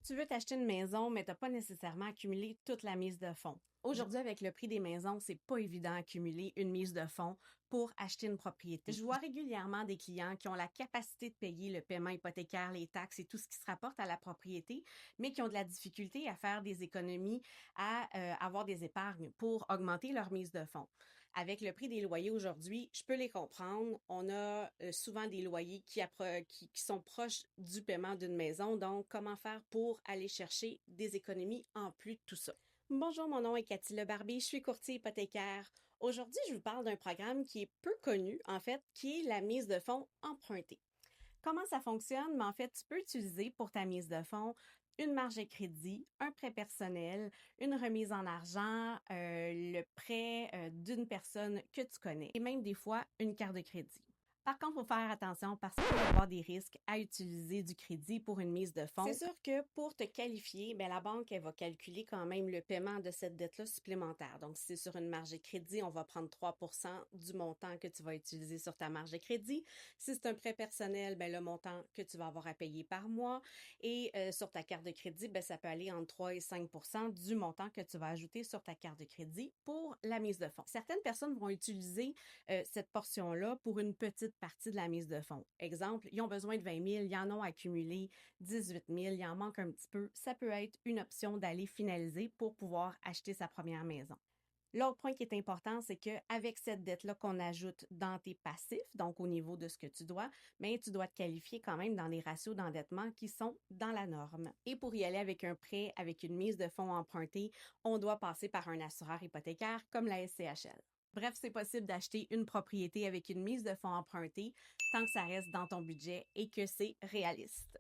Tu veux t'acheter une maison, mais tu n'as pas nécessairement accumulé toute la mise de fonds. Aujourd'hui, avec le prix des maisons, c'est pas évident d'accumuler une mise de fonds pour acheter une propriété. Je vois régulièrement des clients qui ont la capacité de payer le paiement hypothécaire, les taxes et tout ce qui se rapporte à la propriété, mais qui ont de la difficulté à faire des économies, à avoir des épargnes pour augmenter leur mise de fonds. Avec le prix des loyers aujourd'hui, je peux les comprendre. On a souvent des loyers qui sont proches du paiement d'une maison. Donc, comment faire pour aller chercher des économies en plus de tout ça? Bonjour, mon nom est Cathy Lebarbier, je suis courtier hypothécaire. Aujourd'hui, je vous parle d'un programme qui est peu connu, en fait, qui est la mise de fonds empruntée. Comment ça fonctionne? Mais en fait, tu peux utiliser pour ta mise de fonds une marge de crédit, un prêt personnel, une remise en argent, le prêt d'une personne que tu connais et même des fois une carte de crédit. Par contre, il faut faire attention parce qu'il peut y avoir des risques à utiliser du crédit pour une mise de fonds. C'est sûr que pour te qualifier, la banque elle va calculer quand même le paiement de cette dette-là supplémentaire. Donc, si c'est sur une marge de crédit, on va prendre 3% du montant que tu vas utiliser sur ta marge de crédit. Si c'est un prêt personnel, le montant que tu vas avoir à payer par mois. Et sur ta carte de crédit, ça peut aller entre 3 et 5% du montant que tu vas ajouter sur ta carte de crédit pour la mise de fonds. Certaines personnes vont utiliser cette portion-là pour une petite partie de la mise de fonds. Exemple, ils ont besoin de 20 000, ils en ont accumulé 18 000, il en manque un petit peu. Ça peut être une option d'aller finaliser pour pouvoir acheter sa première maison. L'autre point qui est important, c'est qu'avec cette dette-là qu'on ajoute dans tes passifs, donc au niveau de ce que tu dois, tu dois te qualifier quand même dans les ratios d'endettement qui sont dans la norme. Et pour y aller avec un prêt, avec une mise de fonds empruntée, on doit passer par un assureur hypothécaire comme la SCHL. Bref, c'est possible d'acheter une propriété avec une mise de fonds empruntée tant que ça reste dans ton budget et que c'est réaliste.